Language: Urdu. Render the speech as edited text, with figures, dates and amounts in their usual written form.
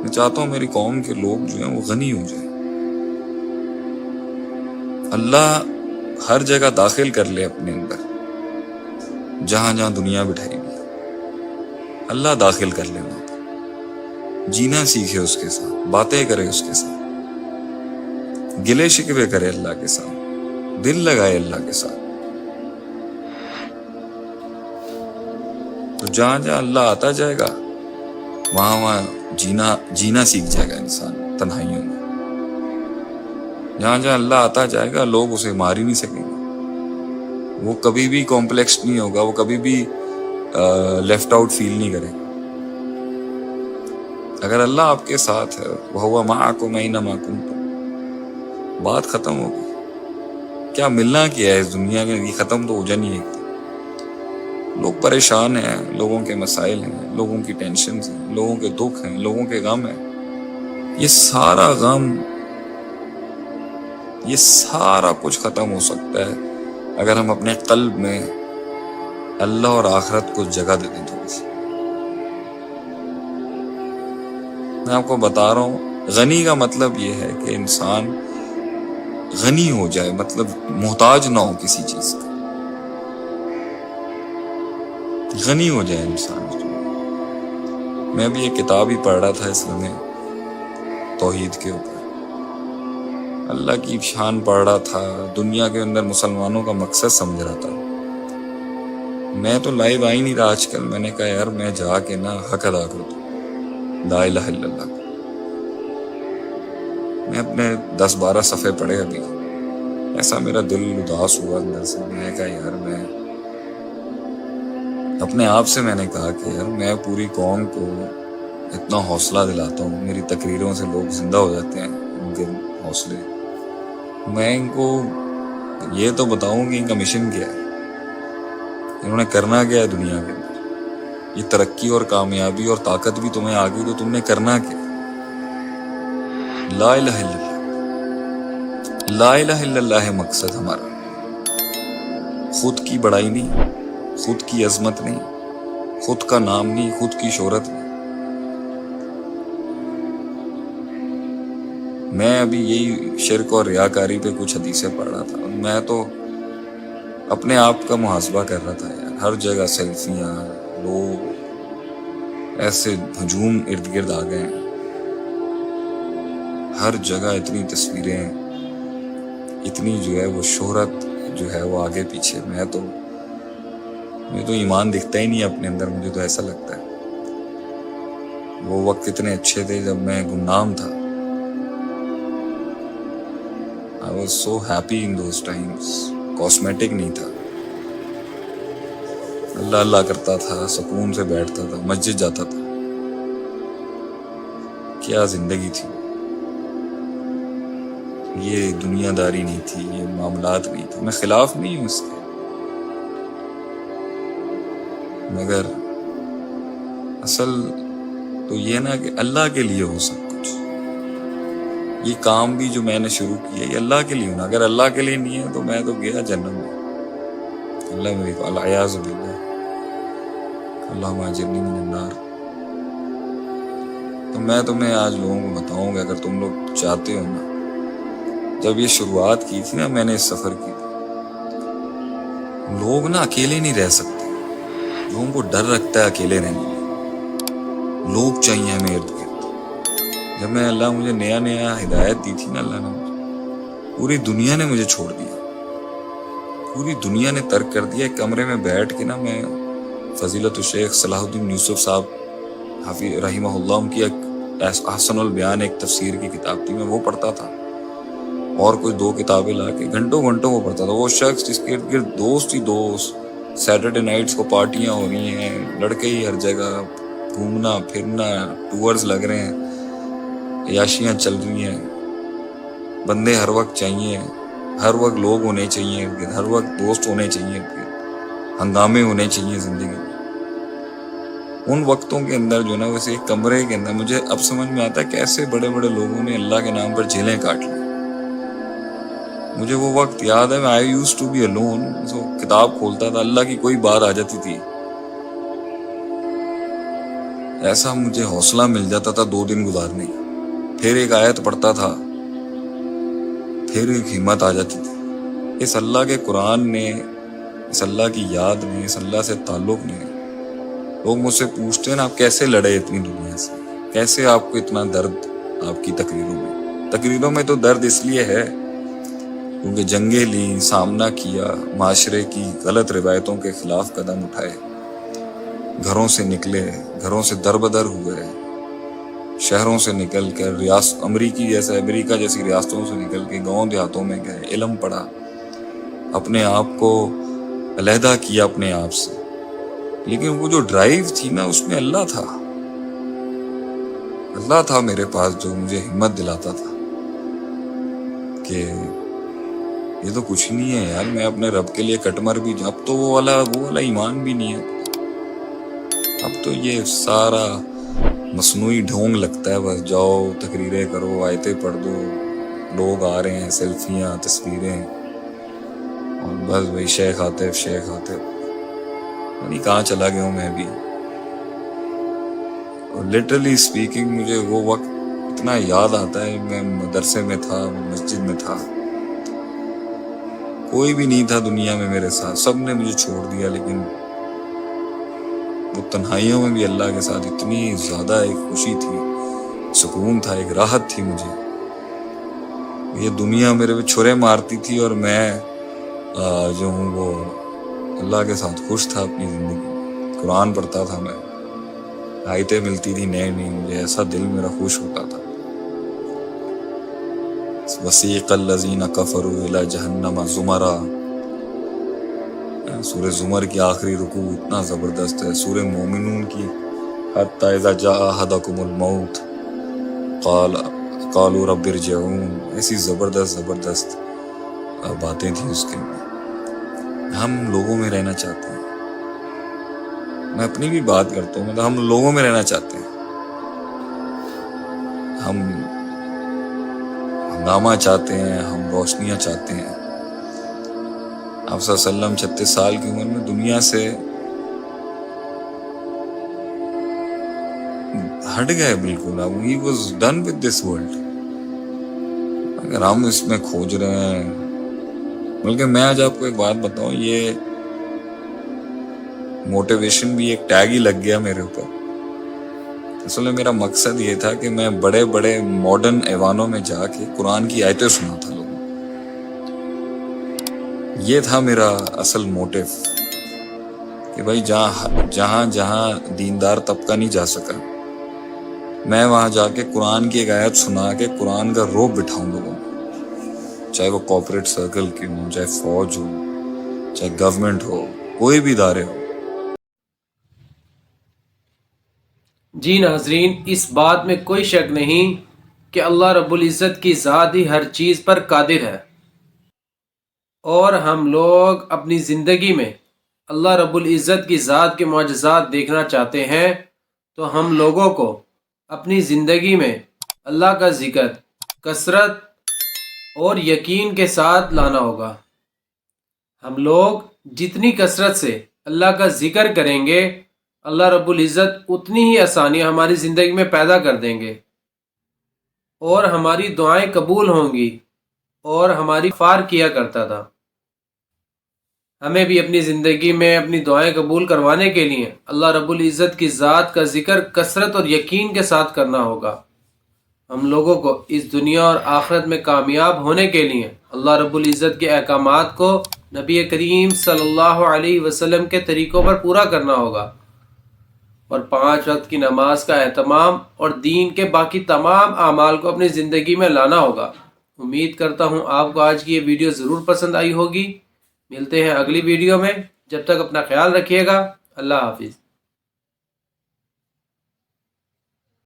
میں چاہتا ہوں میری قوم کے لوگ جو ہیں وہ غنی ہو جائیں. اللہ ہر جگہ داخل کر لے اپنے اندر، جہاں جہاں دنیا بٹھائی ہوئی اللہ داخل کر لے وہاں پر. جینا سیکھے اس کے ساتھ، باتیں کرے اس کے ساتھ، گلے شکوے کرے اللہ کے ساتھ، دل لگائے اللہ کے ساتھ. تو جہاں جہاں اللہ آتا جائے گا وہاں وہاں جینا سیکھ جائے گا انسان تنہائیوں میں. جہاں جہاں اللہ آتا جائے گا لوگ اسے مار ہی نہیں سکیں گے. وہ کبھی بھی کمپلیکس نہیں ہوگا، وہ کبھی بھی لیفٹ آؤٹ فیل نہیں کرے گا. اگر اللہ آپ کے ساتھ ہے وَهُوَ مَعَكُمْ أَيْنَمَا كُنتُمْ، بات ختم ہوگی. کیا ملنا کیا ہے اس دنیا میں، یہ ختم تو ہو جانی ہے. لوگ پریشان ہیں، لوگوں کے مسائل ہیں، لوگوں کی ٹینشنز ہیں، لوگوں کے دکھ ہیں، لوگوں کے غم ہیں. یہ سارا غم، یہ سارا کچھ ختم ہو سکتا ہے اگر ہم اپنے قلب میں اللہ اور آخرت کو جگہ دے دیں تھوڑی سی. میں آپ کو بتا رہا ہوں غنی کا مطلب یہ ہے کہ انسان غنی ہو جائے، مطلب محتاج نہ ہو کسی چیز کا، غنی ہو جائے انسان. میں ابھی ایک کتاب ہی پڑھ رہا تھا اسلام توحید کے اوپر، اللہ کی شان پڑھ رہا تھا، دنیا کے اندر مسلمانوں کا مقصد سمجھ رہا تھا. میں تو لائیو آ ہی نہیں رہا آج کل. میں نے کہا یار میں جا کے نا حق ادا کر دوں لا الہ الا اللہ. میں اپنے 10-12 صفحے پڑھے ابھی، ایسا میرا دل اداس ہوا اندر سے. میں نے کہا یار میں اپنے آپ سے میں نے کہا کہ یار میں پوری قوم کو اتنا حوصلہ دلاتا ہوں، میری تقریروں سے لوگ زندہ ہو جاتے ہیں ان کے حوصلے. میں ان کو یہ تو بتاؤں کہ ان کا مشن کیا ہے، انہوں نے کرنا کیا ہے دنیا کے اندر. یہ ترقی اور کامیابی اور طاقت بھی تمہیں آ گئی تو تم نے کرنا کیا؟ لا الہ الا اللہ، لا الہ الا اللہ ہے مقصد ہمارا. خود کی بڑائی نہیں، خود کی عظمت نہیں، خود کا نام نہیں، خود کی شہرت نہیں. میں ابھی یہی شرک اور ریاکاری پہ کچھ حدیثیں پڑھ رہا تھا. میں تو اپنے آپ کا محاسبہ کر رہا تھا یار. ہر جگہ سیلفیاں، لوگ ایسے ہجوم ارد گرد آ گئے ہیں، ہر جگہ اتنی تصویریں، اتنی جو ہے وہ شہرت جو ہے وہ آگے پیچھے. مجھے تو ایمان دکھتا ہی نہیں اپنے اندر. مجھے تو ایسا لگتا ہے وہ وقت اتنے اچھے تھے جب میں گمنام تھا. I was so happy in those times. Cosmetic نہیں تھا، اللہ اللہ کرتا تھا، سکون سے بیٹھتا تھا، مسجد جاتا تھا. کیا زندگی تھی. یہ دنیا داری نہیں تھی، یہ معاملات نہیں تھے. میں خلاف نہیں ہوں اس کے، مگر اصل تو یہ نا کہ اللہ کے لیے ہو سب کچھ. یہ کام بھی جو میں نے شروع کیا یہ اللہ کے لیے ہونا. اگر اللہ کے لیے نہیں ہے تو میں تو گیا جنم میں. اللہ میری العیاذ باللہ، اللہم اجرنی من النار. تو میں تمہیں آج لوگوں کو بتاؤں گا، اگر تم لوگ چاہتے ہو نا، جب یہ شروعات کی تھی نا میں نے اس سفر کی، لوگ نا اکیلے نہیں رہ سکتے. لوگوں کو ڈر رکھتا ہے اکیلے رہنے میں. لوگ چاہیے ہمیں ارد گرد. جب میں اللہ مجھے نیا نیا ہدایت دی تھی نا، اللہ نے مجھے، پوری دنیا نے مجھے چھوڑ دیا، پوری دنیا نے ترک کر دیا. ایک کمرے میں بیٹھ کے نا میں فضیلت الشیخ صلاح الدین یوسف صاحب حافظ رحمہ اللہ، ان کی ایک احسن البیان ایک تفسیر کی کتاب تھی، میں وہ پڑھتا تھا. اور کچھ 2 کتابیں لا کے گھنٹوں گھنٹوں وہ پڑھتا تھا. وہ شخص جس کے ارد گرد دوست ہی دوست، سیٹرڈے نائٹس کو پارٹیاں ہو رہی ہیں، لڑکے ہی ہر جگہ، گھومنا پھرنا، ٹورز لگ رہے ہیں، عیاشیاں چل رہی ہیں، بندے ہر وقت چاہیے، ہر وقت لوگ ہونے چاہیے ارد گرد، ہر وقت دوست ہونے چاہیے ارد گرد، ہنگامے ہونے چاہیے زندگی میں. ان وقتوں کے اندر جو نا ویسے ایک کمرے کے اندر مجھے اب سمجھ میں آتا ہے کیسے بڑے بڑے لوگوں نے اللہ کے نام پر جیلیں کاٹ لی. مجھے وہ وقت یاد ہے، میں آئی یوز ٹو بی الون. کتاب کھولتا تھا، اللہ کی کوئی بات آ جاتی تھی، ایسا مجھے حوصلہ مل جاتا تھا 2 دن گزارنے کا، پھر ایک آیت پڑھتا تھا، پھر ایک ہمت آ جاتی تھی۔ اس اللہ کے قرآن نے، اس اللہ کی یاد نے، اس اللہ سے تعلق نے، لوگ مجھ سے پوچھتے ہیں نا آپ کیسے لڑے اتنی دنیا سے، کیسے آپ کو اتنا درد آپ کی تقریروں میں تو درد اس لیے ہے کیونکہ جنگیں لی، سامنا کیا، معاشرے کی غلط روایتوں کے خلاف قدم اٹھائے، گھروں سے نکلے، گھروں سے در بدر ہوئے، شہروں سے نکل کر امریکہ جیسی ریاستوں سے نکل کے گاؤں دیہاتوں میں گئے، علم پڑھا، اپنے آپ کو علیحدہ کیا اپنے آپ سے، لیکن وہ جو ڈرائیو تھی نا اس میں اللہ تھا میرے پاس، جو مجھے ہمت دلاتا تھا کہ یہ تو کچھ نہیں ہے یار، میں اپنے رب کے لیے کٹمر بھی اب تو وہ والا ایمان بھی نہیں ہے، اب تو یہ سارا مصنوعی ڈھونگ لگتا ہے، بس جاؤ تقریریں کرو، آیتیں پڑھ دو، لوگ آ رہے ہیں، سیلفیاں، تصویریں، اور بس وہی شیخ آتے نہیں کہاں چلا گیا ہوں میں بھی۔ اور لٹرلی اسپیکنگ مجھے وہ وقت اتنا یاد آتا ہے، میں مدرسے میں تھا، مسجد میں تھا، کوئی بھی نہیں تھا دنیا میں میرے ساتھ، سب نے مجھے چھوڑ دیا، لیکن وہ تنہائیوں میں بھی اللہ کے ساتھ اتنی زیادہ ایک خوشی تھی، سکون تھا، ایک راحت تھی مجھے۔ یہ دنیا میرے پہ چھرے مارتی تھی اور میں جو ہوں وہ اللہ کے ساتھ خوش تھا اپنی زندگی، قرآن پڑھتا تھا، میں آیتیں ملتی تھی نئے، مجھے ایسا دل میرا خوش ہوتا تھا۔ وسیق الذین کفروا الی جہنم زمرا، سورہ زمر کی آخری رکوع اتنا زبردست ہے، سورہ مومنون کی حتی اذا جاء احدکم الموت قالوا رب ارجعون، ایسی زبردست باتیں تھیں اس کے میں۔ ہم لوگوں میں رہنا چاہتے ہیں، میں اپنی بھی بات کرتا ہوں، ہم لوگوں میں رہنا چاہتے ہیں، ہم ہنگامہ چاہتے ہیں، ہم روشنیاں چاہتے ہیں۔ آپ صلی اللہ علیہ وسلم 36 سال کی عمر میں دنیا سے ہٹ گئے بالکل، اب he was done with this world۔ اگر ہم اس میں کھوج رہے ہیں، بلکہ میں آج آپ کو ایک بات بتاؤں، یہ موٹیویشن بھی ایک ٹیگ ہی لگ گیا میرے اوپر۔ اصل میں میرا مقصد یہ تھا کہ میں بڑے ماڈرن ایوانوں میں جا کے قرآن کی آیتیں سناتا لوگوں، یہ تھا میرا اصل موٹیو، کہ بھائی جہاں دیندار طبقہ نہیں جا سکا، میں وہاں جا کے قرآن کی ایک آیت سنا کے قرآن کا روب بٹھاؤں لوگوں کو، چاہے وہ کارپوریٹ سرکل کی ہو، چاہے فوج ہو، چاہے گورنمنٹ ہو، کوئی بھی ادارے ہو۔ جی ناظرین، اس بات میں کوئی شک نہیں کہ اللہ رب العزت کی ذات ہی ہر چیز پر قادر ہے، اور ہم لوگ اپنی زندگی میں اللہ رب العزت کی ذات کے معجزات دیکھنا چاہتے ہیں تو ہم لوگوں کو اپنی زندگی میں اللہ کا ذکر کثرت اور یقین کے ساتھ لانا ہوگا۔ ہم لوگ جتنی کثرت سے اللہ کا ذکر کریں گے، اللہ رب العزت اتنی ہی آسانیاں ہماری زندگی میں پیدا کر دیں گے، اور ہماری دعائیں قبول ہوں گی، اور ہماری فار کیا کرتا تھا۔ ہمیں بھی اپنی زندگی میں اپنی دعائیں قبول کروانے کے لیے اللہ رب العزت کی ذات کا ذکر کثرت اور یقین کے ساتھ کرنا ہوگا۔ ہم لوگوں کو اس دنیا اور آخرت میں کامیاب ہونے کے لیے اللہ رب العزت کے احکامات کو نبی کریم صلی اللہ علیہ وسلم کے طریقوں پر پورا کرنا ہوگا، اور 5 وقت کی نماز کا اہتمام اور دین کے باقی تمام اعمال کو اپنی زندگی میں لانا ہوگا۔ امید کرتا ہوں آپ کو آج کی یہ ویڈیو ضرور پسند آئی ہوگی۔ ملتے ہیں اگلی ویڈیو میں، جب تک اپنا خیال رکھیے گا۔ اللہ حافظ۔